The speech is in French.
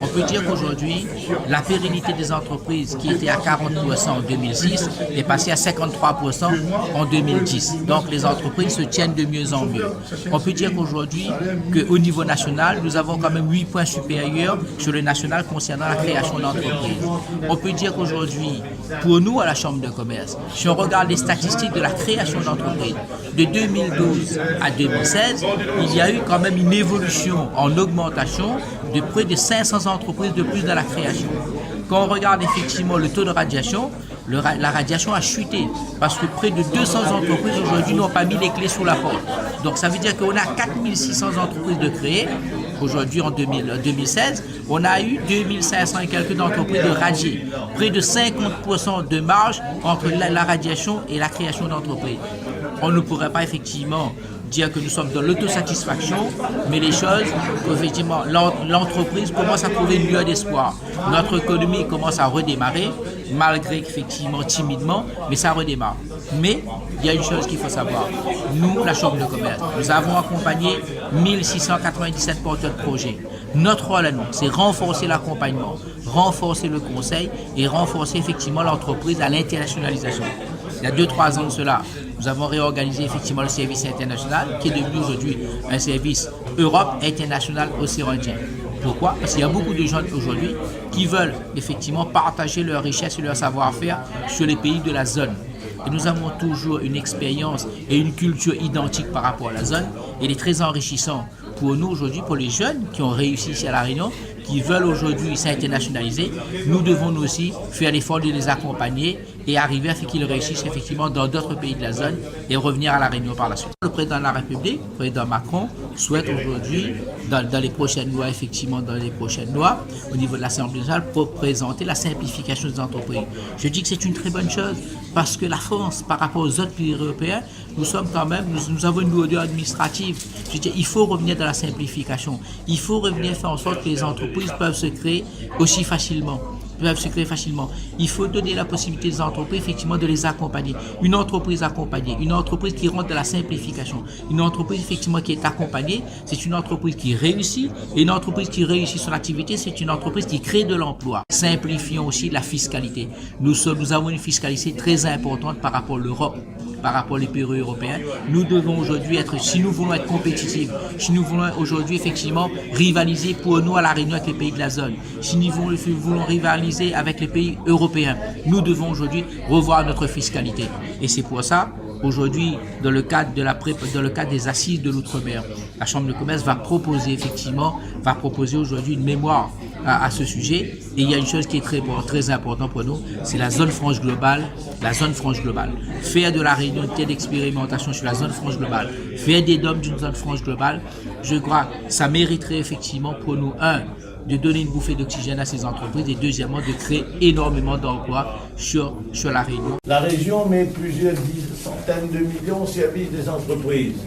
On peut dire qu'aujourd'hui, la pérennité des entreprises qui était à 40% en 2006 est passée à 53% en 2010. Donc les entreprises se tiennent de mieux en mieux. On peut dire qu'aujourd'hui, qu'au niveau national, nous avons quand même 8 points supérieurs sur le national concernant la création d'entreprises. On peut dire qu'aujourd'hui, pour nous à la Chambre de commerce, si on regarde les statistiques de la création d'entreprises, de 2012 à 2016, il y a eu quand même une évolution en augmentation de près de 500 entreprises de plus dans la création. Quand on regarde effectivement le taux de radiation, la radiation a chuté parce que près de 200 entreprises aujourd'hui n'ont pas mis les clés sous la porte. Donc ça veut dire qu'on a 4600 entreprises de créer. Aujourd'hui en 2016, on a eu 2500 et quelques d'entreprises de radier. Près de 50% de marge entre la radiation et la création d'entreprises. On ne pourrait pas effectivement dire que nous sommes dans l'autosatisfaction, mais les choses, effectivement, l'entreprise commence à trouver une lueur d'espoir. Notre économie commence à redémarrer, malgré effectivement timidement, mais ça redémarre. Mais il y a une chose qu'il faut savoir. Nous, la Chambre de commerce, nous avons accompagné 1697 porteurs de projets. Notre rôle à nous, c'est renforcer l'accompagnement, renforcer le conseil et renforcer effectivement l'entreprise à l'internationalisation. Il y a 2-3 ans de cela, nous avons réorganisé effectivement le service international qui est devenu aujourd'hui un service Europe international océanien. Pourquoi? Parce qu'il y a beaucoup de gens aujourd'hui qui veulent effectivement partager leurs richesses et leur savoir-faire sur les pays de la zone. Et nous avons toujours une expérience et une culture identique par rapport à la zone. Et il est très enrichissant pour nous aujourd'hui, pour les jeunes qui ont réussi ici à La Réunion, qui veulent aujourd'hui s'internationaliser. Nous devons nous aussi faire l'effort de les accompagner et arriver à ce qu'ils réussissent effectivement dans d'autres pays de la zone et revenir à La Réunion par la suite. Le président de la République, le président Macron, souhaite aujourd'hui, dans les prochaines lois, effectivement dans les prochaines lois, au niveau de l'Assemblée nationale, pour présenter la simplification des entreprises. Je dis que c'est une très bonne chose parce que la France, par rapport aux autres pays européens, nous sommes quand même, nous avons une lourdeur administrative. Je dis, il faut revenir dans la simplification. Il faut revenir faire en sorte que les entreprises peuvent se créer aussi facilement. Il faut donner la possibilité aux entreprises effectivement de les accompagner. Une entreprise accompagnée, une entreprise qui rentre dans la simplification, une entreprise effectivement qui est accompagnée, c'est une entreprise qui réussit. Et une entreprise qui réussit son activité, c'est une entreprise qui crée de l'emploi. Simplifions aussi la fiscalité. Nous avons une fiscalité très importante par rapport à l'Europe, par rapport aux pays européens. Nous devons aujourd'hui être, si nous voulons être compétitifs, si nous voulons aujourd'hui effectivement rivaliser pour nous à La Réunion avec les pays de la zone, si nous voulons rivaliser avec les pays européens, nous devons aujourd'hui revoir notre fiscalité. Et c'est pour ça, aujourd'hui, dans le cadre des assises de l'outre-mer, la Chambre de commerce va proposer aujourd'hui une mémoire à ce sujet. Et il y a une chose qui est très importante pour nous, c'est la zone franche globale. Faire de La Réunion une telle expérimentation sur la zone franche globale, faire des DOM d'une zone franche globale, je crois que ça mériterait effectivement pour nous, de donner une bouffée d'oxygène à ces entreprises et deuxièmement, de créer énormément d'emplois sur La Réunion. La région met plusieurs centaines de millions au service des entreprises.